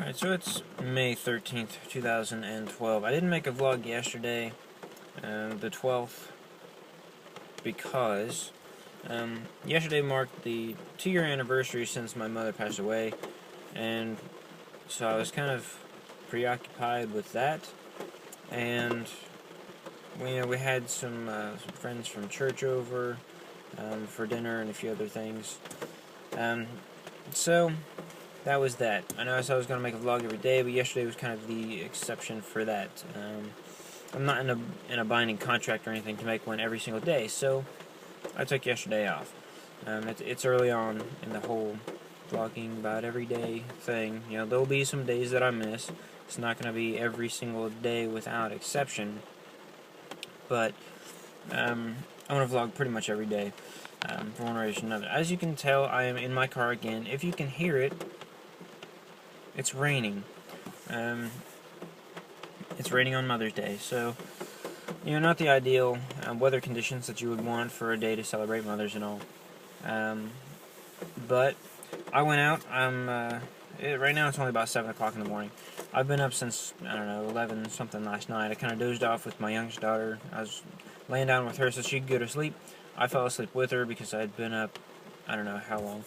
Alright, so it's May 13th, 2012. I didn't make a vlog yesterday, the 12th, because yesterday marked the 2-year anniversary since my mother passed away, and so I was kind of preoccupied with that, and we had some friends from church over for dinner and a few other things. So that was that. I know I said I was going to make a vlog every day, but yesterday was kind of the exception for that. I'm not in a binding contract or anything to make one every single day, so I took yesterday off. It's early on in the whole vlogging about every day thing. You know, there'll be some days that I miss. It's not going to be every single day without exception, but I'm going to vlog pretty much every day. For one reason or another. As you can tell, I am in my car again. If you can hear it, it's raining. It's raining on Mother's Day, so not the ideal weather conditions that you would want for a day to celebrate mothers and all. But I went out. Right now it's only about 7 o'clock in the morning. I've been up since, I don't know, 11 something last night. I kind of dozed off with my youngest daughter. I was laying down with her so she could go to sleep. I fell asleep with her because I had been up, I don't know how long.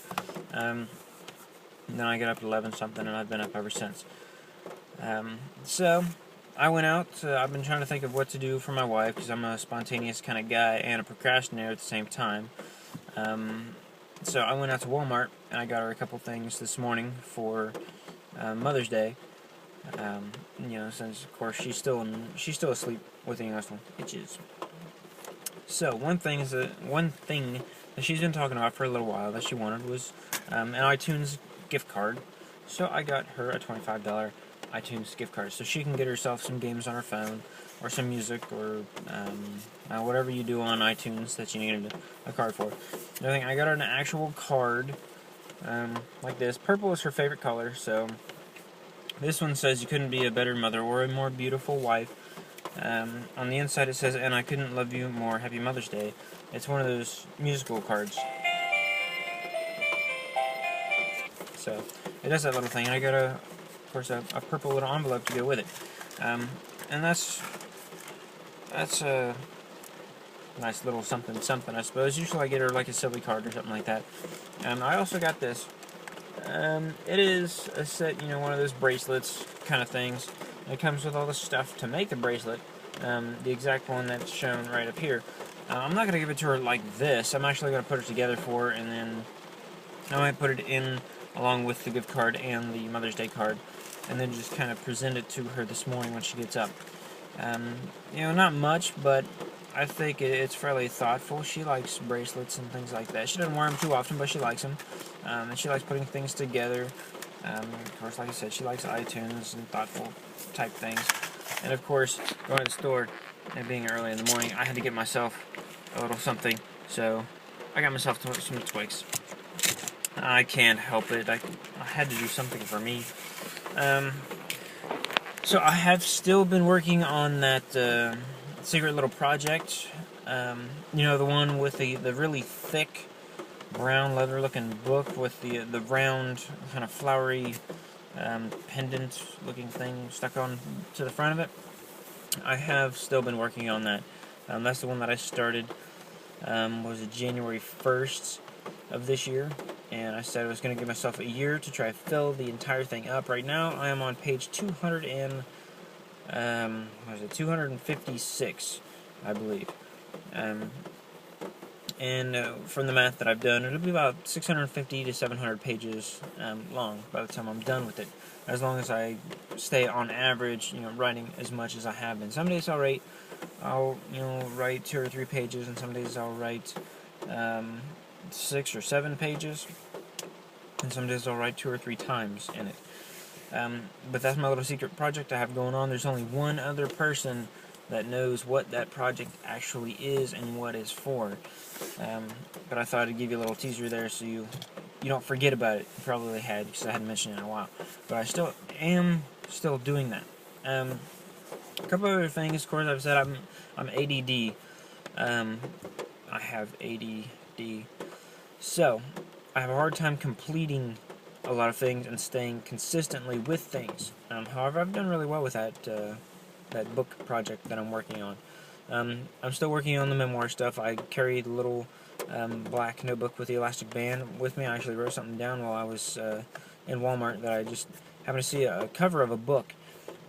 Then I got up at 11 something, and I've been up ever since. So I went out. I've been trying to think of what to do for my wife because I'm a spontaneous kind of guy and a procrastinator at the same time. So I went out to Walmart and I got her a couple things this morning for Mother's Day. Since of course she's still asleep with the youngest one, bitches. So one thing that she's been talking about for a little while that she wanted was an iTunes gift card. So I got her a $25 iTunes gift card so she can get herself some games on her phone or some music or whatever you do on iTunes that you needed a card for. Another thing, I got her an actual card like this. Purple is her favorite color, so this one says, "You couldn't be a better mother or a more beautiful wife." On the inside it says, "And I couldn't love you more, Happy Mother's Day." It's one of those musical cards. So it does that little thing, and I got of course a purple little envelope to go with it. And that's a nice little something, I suppose. Usually I get her like a silly card or something like that. I also got this. It is a set, one of those bracelets kind of things. It comes with all the stuff to make the bracelet, the exact one that's shown right up here. I'm not going to give it to her like this. I'm actually going to put it together for her, and then I might put it in along with the gift card and the Mother's Day card, and then just kind of present it to her this morning when she gets up. Not much, but I think it's fairly thoughtful. She likes bracelets and things like that. She doesn't wear them too often, but she likes them. And she likes putting things together. Of course, like I said, she likes iTunes and thoughtful type things. And of course, going to the store and being early in the morning, I had to get myself a little something. So I got myself some Twix. I can't help it. I had to do something for me. So I have still been working on that secret little project. The one with the really thick brown leather looking book with the round kind of flowery pendant looking thing stuck on to the front of it. I have still been working on that. That's the one that I started was January 1st of this year, and I said I was going to give myself a year to try to fill the entire thing up. Right now I am on page 256, I believe. From the math that I've done, it'll be about 650 to 700 pages long by the time I'm done with it. As long as I stay on average, writing as much as I have been. Some days I'll write 2 or 3 pages, and some days I'll write 6 or 7 pages, and some days I'll write 2 or 3 times in it. But that's my little secret project I have going on. There's only one other person that knows what that project actually is and what it's for. But I thought I'd give you a little teaser there so you don't forget about it. You probably had, because I hadn't mentioned it in a while. But I still am doing that. A couple other things. Of course, I've said I'm ADD. I have ADD. So I have a hard time completing a lot of things and staying consistently with things. However, I've done really well with that that book project that I'm working on. I'm still working on the memoir stuff. I carried a little black notebook with the elastic band with me. I actually wrote something down while I was in Walmart that I just happened to see a cover of a book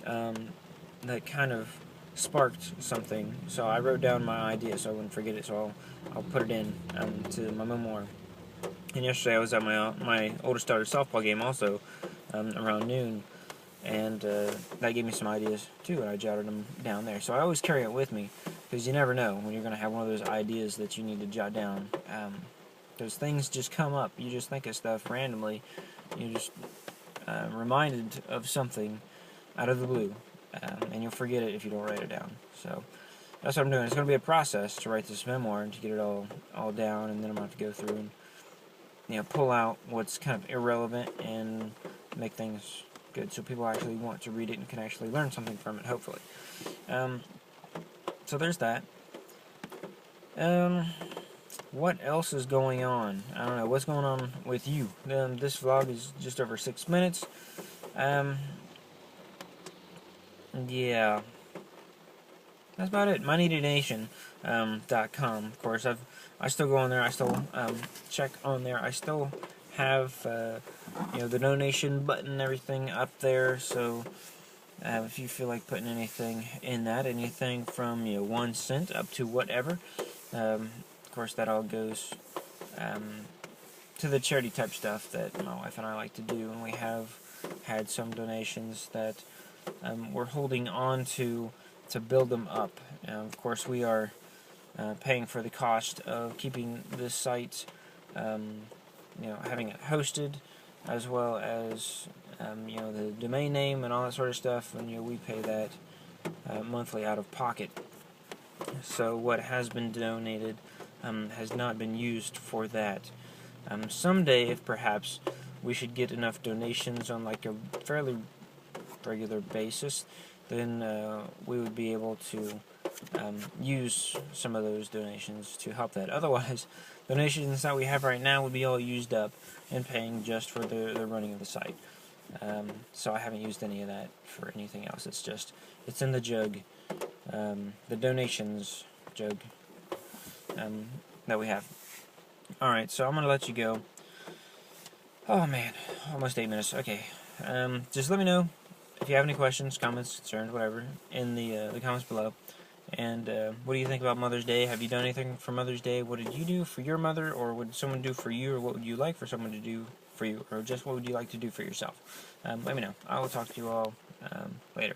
that kind of sparked something. So I wrote down my idea so I wouldn't forget it. So I'll put it in to my memoir. And yesterday I was at my oldest daughter's softball game also around noon, and that gave me some ideas too, and I jotted them down there. So I always carry it with me, because you never know when you're going to have one of those ideas that you need to jot down. Those things just come up. You just think of stuff randomly. You're just reminded of something out of the blue, and you'll forget it if you don't write it down. So that's what I'm doing. It's going to be a process to write this memoir and to get it all down, and then I'm going to have to go through and pull out what's kind of irrelevant and make things good so people actually want to read it and can actually learn something from it, hopefully. So there's that. What else is going on? I don't know. What's going on with you? This vlog is just over 6 minutes. Yeah. That's about it. MyNeedyNation.com. Of course, I still go on there. I still check on there. I still have the donation button and everything up there. So if you feel like putting anything in that, anything from 1 cent up to whatever, of course that all goes to the charity type stuff that my wife and I like to do, and we have had some donations that we're holding on to build them up. Of course, we are paying for the cost of keeping this site, having it hosted, as well as the domain name and all that sort of stuff, and we pay that monthly out of pocket. So what has been donated has not been used for that. Someday, if perhaps we should get enough donations on like a fairly regular basis, then we would be able to use some of those donations to help that. Otherwise, donations that we have right now would be all used up and paying just for the running of the site. So I haven't used any of that for anything else. It's in the jug, the donations jug that we have. Alright, so I'm going to let you go. Oh man, almost 8 minutes. Okay, just let me know if you have any questions, comments, concerns, whatever, in the comments below. And what do you think about Mother's Day? Have you done anything for Mother's Day? What did you do for your mother, or what did someone do for you, or what would you like for someone to do for you, or just what would you like to do for yourself? Let me know. I will talk to you all later.